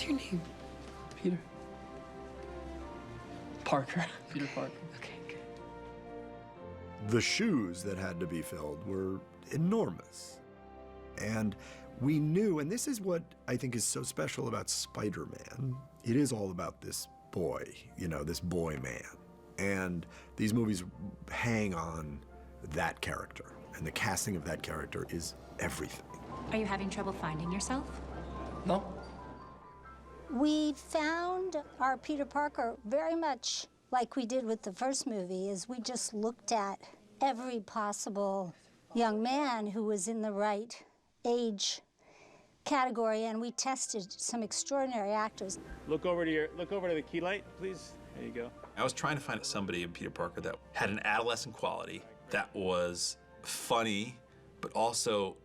What's your name? Peter. Parker. Peter Parker. Okay, good. The shoes that had to be filled were enormous. And we knew, and this is what I think is so special about Spider-Man, it is all about this boy, you know, this boy man. And these movies hang on that character, and the casting of that character is everything. Are you having trouble finding yourself? No? We found our Peter Parker very much like we did with the first movie, is we just looked at every possible young man who was in the right age category, and we tested some extraordinary actors. Look over to the key light, please. There you go. I was trying to find somebody in Peter Parker that had an adolescent quality, that was funny, but also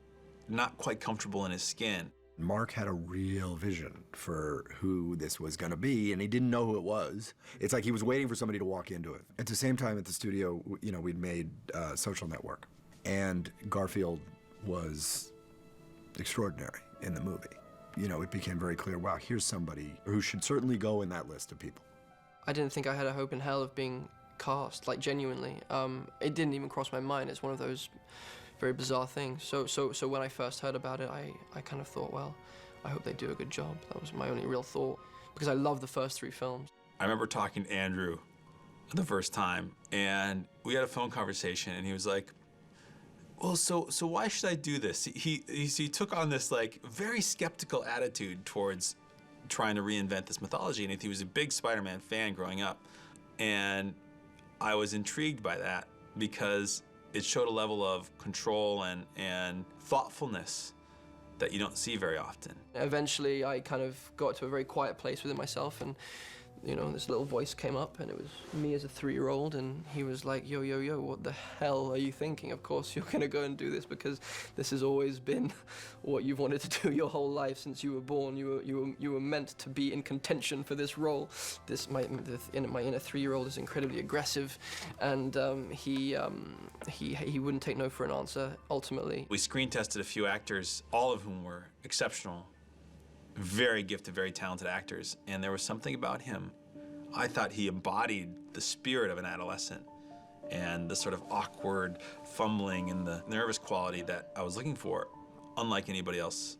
not quite comfortable in his skin. Mark had a real vision for who this was going to be, and he didn't know who it was. It's like he was waiting for somebody to walk into it. At the same time, at the studio, you know, we'd made Social Network, and Garfield was extraordinary in the movie. You know, it became very clear, wow, here's somebody who should certainly go in that list of people. I didn't think I had a hope in hell of being cast, like genuinely. It didn't even cross my mind. It's one of those very bizarre things. So when I first heard about it, I kind of thought, well, I hope they do a good job. That was my only real thought, because I love the first three films. I remember talking to Andrew the first time, and we had a phone conversation, and he was like, well, so why should I do this? He took on this like very skeptical attitude towards trying to reinvent this mythology, and he was a big Spider-Man fan growing up. And I was intrigued by that because it showed a level of control and thoughtfulness that you don't see very often. Eventually, I kind of got to a very quiet place within myself, and you know, this little voice came up, and it was me as a 3-year-old, and he was like, yo, yo, yo, what the hell are you thinking? Of course you're gonna go and do this, because this has always been what you've wanted to do your whole life since you were born. You were meant to be in contention for this role. My inner 3-year-old is incredibly aggressive, and he wouldn't take no for an answer, ultimately. We screen tested a few actors, all of whom were exceptional, very gifted, very talented actors, and there was something about him. I thought he embodied the spirit of an adolescent and the sort of awkward fumbling and the nervous quality that I was looking for, unlike anybody else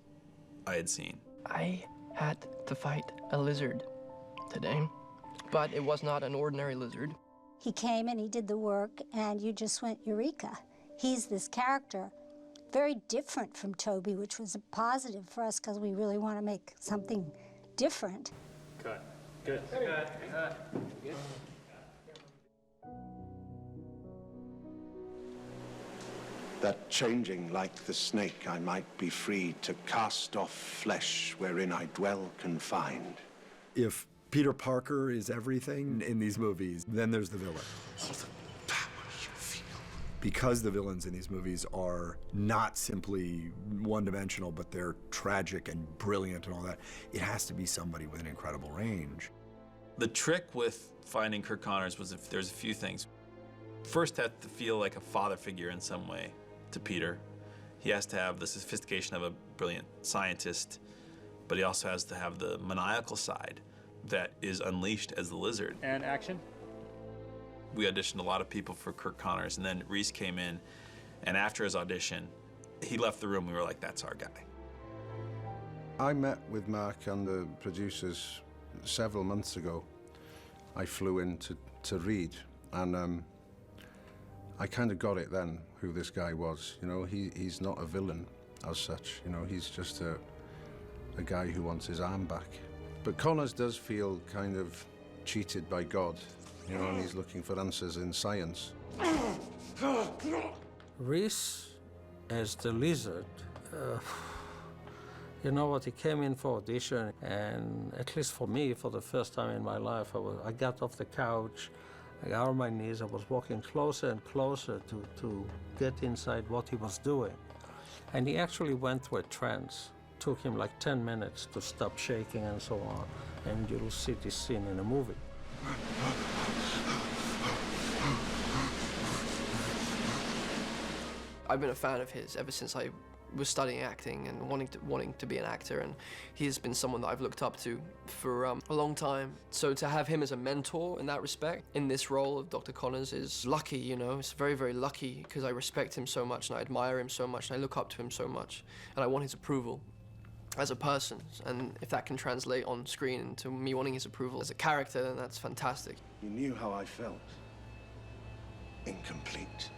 I had seen. I had to fight a lizard today, but it was not an ordinary lizard. He came and he did the work, and you just went, eureka. He's this character. Very different from Toby, which was a positive for us because we really want to make something different. Cut. Good. Cut. Good. That changing like the snake, I might be free to cast off flesh wherein I dwell confined. If Peter Parker is everything in these movies, then there's the villain. Because the villains in these movies are not simply one-dimensional, but they're tragic and brilliant and all that, it has to be somebody with an incredible range. The trick with finding Kirk Connors was if there's a few things. First, had to feel like a father figure in some way to Peter. He has to have the sophistication of a brilliant scientist, but he also has to have the maniacal side that is unleashed as the lizard. And action. We auditioned a lot of people for Kirk Connors, and then Reese came in, and after his audition, he left the room. We were like, that's our guy. I met with Mark and the producers several months ago. I flew in to read, and I kind of got it then, who this guy was. You know, he's not a villain as such. You know, he's just a guy who wants his arm back. But Connors does feel kind of cheated by God. You know, and he's looking for answers in science. Reese, as the lizard, you know what, he came in for audition, and at least for me, for the first time in my life, I got off the couch, I got on my knees, I was walking closer and closer to get inside what he was doing. And he actually went through a trance. Took him like 10 minutes to stop shaking and so on, and you'll see this scene in a movie. I've been a fan of his ever since I was studying acting and wanting to be an actor, and he's been someone that I've looked up to for a long time. So to have him as a mentor in that respect, in this role of Dr. Connors, is lucky, you know. It's very, very lucky, because I respect him so much and I admire him so much and I look up to him so much, and I want his approval as a person. And if that can translate on screen into me wanting his approval as a character, then that's fantastic. You knew how I felt. Incomplete.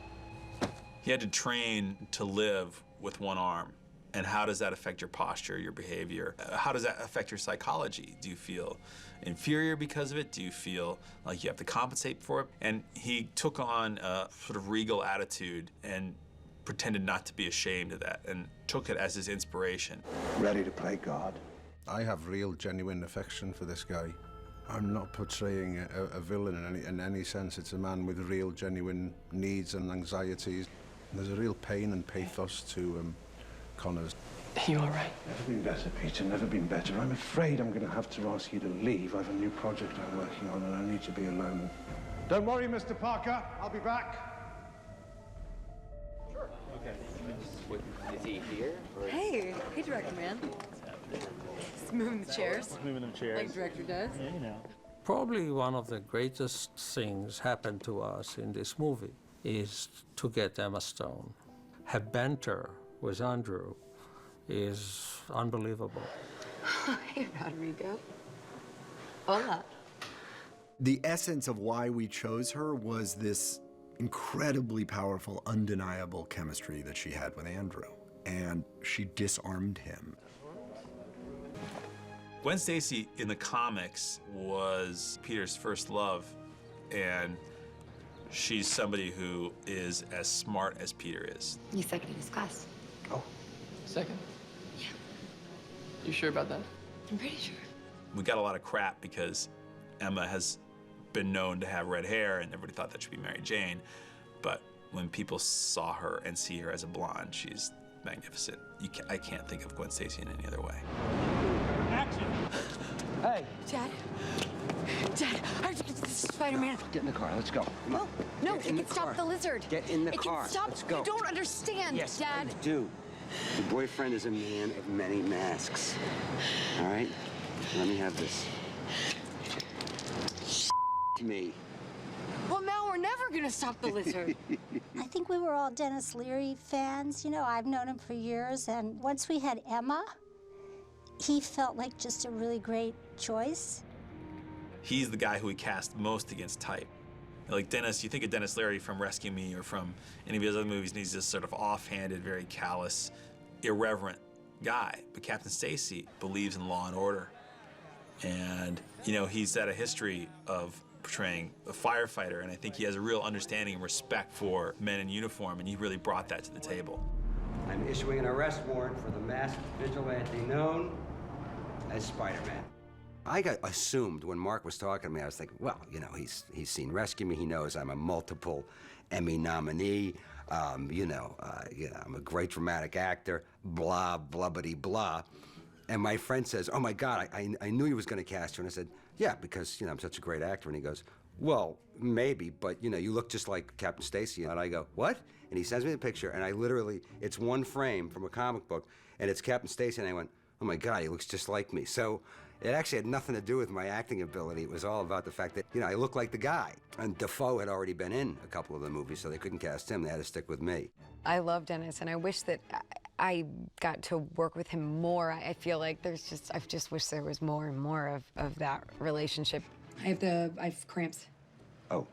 He had to train to live with one arm. And how does that affect your posture, your behavior? How does that affect your psychology? Do you feel inferior because of it? Do you feel like you have to compensate for it? And he took on a sort of regal attitude and pretended not to be ashamed of that and took it as his inspiration. Ready to play God? I have real, genuine affection for this guy. I'm not portraying a villain in any sense. It's a man with real, genuine needs and anxieties. There's a real pain and pathos to Connors. Are you all right? Never been better, Peter, never been better. I'm afraid I'm going to have to ask you to leave. I have a new project I'm working on and I need to be alone. Don't worry, Mr. Parker. I'll be back. Is he here? Or... Hey, director man. Just moving the chairs. Moving them chairs. Like director does. Yeah, you know. Probably one of the greatest things happened to us in this movie is to get Emma Stone. Her banter with Andrew is unbelievable. Hey, Rodrigo. Hola. The essence of why we chose her was this incredibly powerful, undeniable chemistry that she had with Andrew, and she disarmed him. Gwen Stacy in the comics was Peter's first love, and she's somebody who is as smart as Peter is. He's second in his class. Oh. Second? Yeah. You sure about that? I'm pretty sure. We got a lot of crap because Emma has been known to have red hair, and everybody thought that should be Mary Jane. But when people saw her and see her as a blonde, she's magnificent. I can't think of Gwen Stacy in any other way. Action! Hey! Dad, this is Spider-Man. Get in the car, let's go. Come on. No, Get it in can the stop car. the lizard. Get in the it car. Can stop. Let's go. You don't understand, Yes, Dad. I do. Your boyfriend is a man of many masks. All right? Let me have this. Me. Well, now we're never gonna stop the lizard. I think we were all Dennis Leary fans. You know, I've known him for years, and once we had Emma, he felt like just a really great choice. He's the guy who we cast most against type. Like Dennis, you think of Dennis Leary from Rescue Me or from any of his other movies, and he's this sort of offhanded, very callous, irreverent guy. But Captain Stacy believes in law and order. And, you know, he's had a history of portraying a firefighter, and I think he has a real understanding and respect for men in uniform, and he really brought that to the table. I'm issuing an arrest warrant for the masked vigilante known as Spider-Man. I got assumed when Mark was talking to me, I was thinking, well, you know, he's seen Rescue Me. He knows I'm a multiple Emmy nominee. I'm a great dramatic actor. Blah, blubbity, blah. And my friend says, oh my God, I knew he was going to cast you. And I said, yeah, because, you know, I'm such a great actor. And he goes, well, maybe, but, you know, you look just like Captain Stacy. And I go, what? And he sends me the picture, and I literally, it's one frame from a comic book, and it's Captain Stacy, and I went, oh my God, he looks just like me. So it actually had nothing to do with my acting ability. It was all about the fact that, you know, I look like the guy. And Defoe had already been in a couple of the movies, so they couldn't cast him. They had to stick with me. I love Dennis, and I wish that I got to work with him more. I feel like I just wish there was more and more of that relationship. I have cramps. Oh.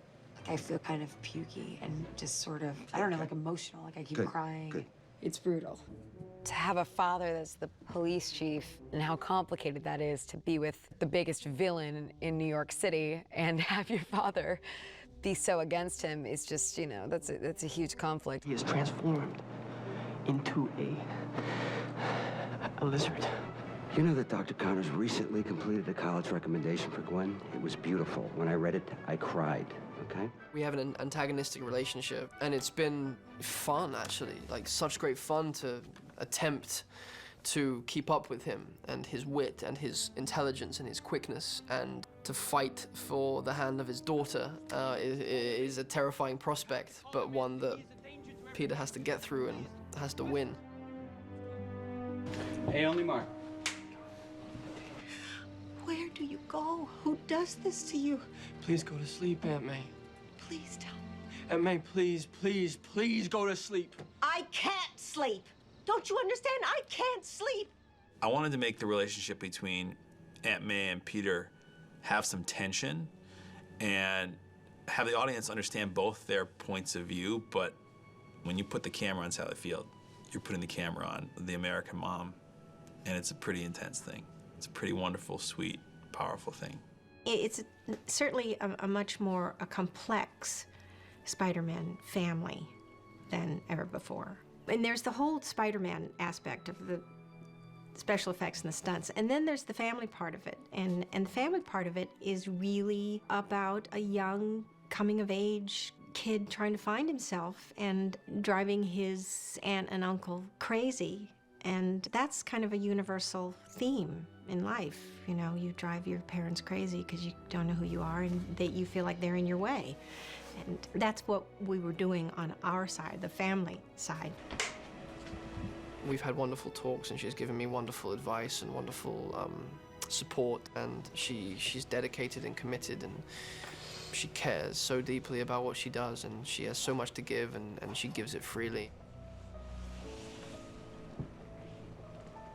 I feel kind of pukey and just sort of, I don't know, like emotional, like I keep crying. Good. It's brutal. To have a father that's the police chief and how complicated that is to be with the biggest villain in New York City and have your father be so against him is just, you know, that's a huge conflict. He is transformed into a lizard. You know that Dr. Connors recently completed a college recommendation for Gwen? It was beautiful. When I read it, I cried, okay? We have an antagonistic relationship, and it's been fun, actually. Like, such great fun to attempt to keep up with him and his wit and his intelligence and his quickness, and to fight for the hand of his daughter is a terrifying prospect, but one that Peter has to get through and has to win. Hey, only Mark. Where do you go? Who does this to you? Please go to sleep, Aunt May. Please tell me. Aunt May, please, please, please go to sleep. I can't sleep. Don't you understand? I can't sleep. I wanted to make the relationship between Aunt May and Peter have some tension and have the audience understand both their points of view, but when you put the camera on Sally Field, you're putting the camera on the American mom, and it's a pretty intense thing. It's a pretty wonderful, sweet, powerful thing. It's certainly a much more complex Spider-Man family than ever before. And there's the whole Spider-Man aspect of the special effects and the stunts. And then there's the family part of it. And the family part of it is really about a young coming-of-age kid trying to find himself and driving his aunt and uncle crazy. And that's kind of a universal theme in life. You know, you drive your parents crazy because you don't know who you are and that you feel like they're in your way. And that's what we were doing on our side, the family side. We've had wonderful talks, and she's given me wonderful advice and wonderful support, and she's dedicated and committed, and she cares so deeply about what she does, and she has so much to give, and she gives it freely.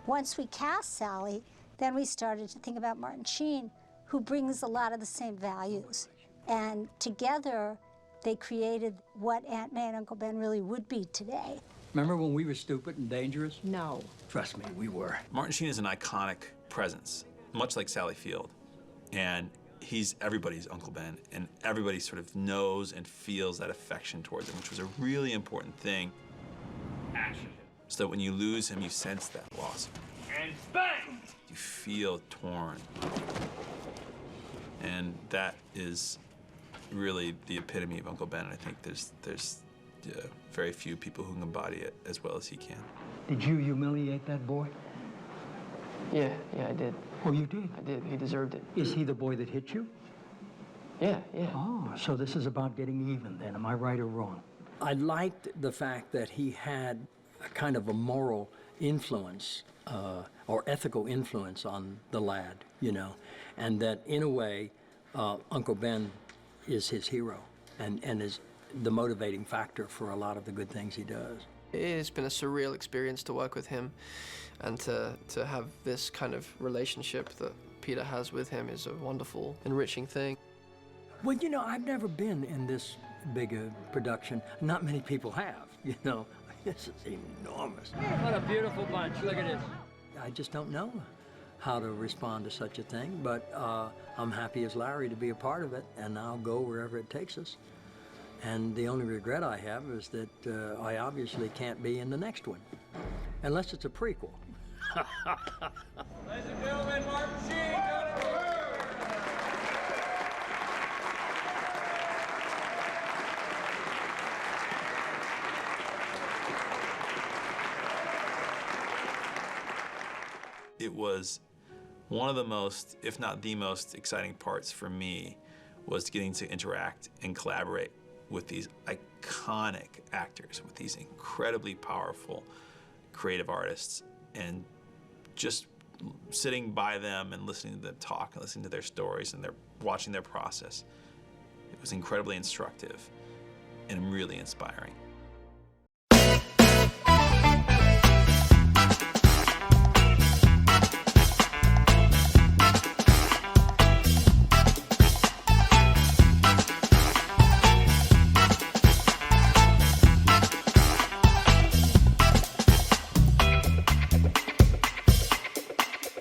Once we cast Sally, then we started to think about Martin Sheen, who brings a lot of the same values. And together, they created what Aunt May and Uncle Ben really would be today. Remember when we were stupid and dangerous? No. Trust me, we were. Martin Sheen is an iconic presence, much like Sally Field. And he's everybody's Uncle Ben, and everybody sort of knows and feels that affection towards him, which was a really important thing. Action. So that when you lose him, you sense that loss. And bang! You feel torn. And that is really the epitome of Uncle Ben. And I think there's very few people who can embody it as well as he can. Did you humiliate that boy? Yeah, I did. Oh, you did? I did. He deserved it. Is he the boy that hit you? Yeah. Oh, so this is about getting even then. Am I right or wrong? I liked the fact that he had a kind of a moral influence or ethical influence on the lad, you know, and that in a way, Uncle Ben is his hero and is the motivating factor for a lot of the good things he does. It's been a surreal experience to work with him, and to have this kind of relationship that Peter has with him is a wonderful, enriching thing. Well, you know, I've never been in this big a production. Not many people have, you know. This is enormous. What a beautiful bunch. Look at this. I just don't know how to respond to such a thing, but I'm happy as Larry to be a part of it, and I'll go wherever it takes us. And the only regret I have is that I obviously can't be in the next one, unless it's a prequel. Ladies and gentlemen, Martin Sheen, It was one of the most, if not the most exciting parts for me, was getting to interact and collaborate with these iconic actors, with these incredibly powerful creative artists, and just sitting by them and listening to them talk and listening to their stories and watching their process. It was incredibly instructive and really inspiring.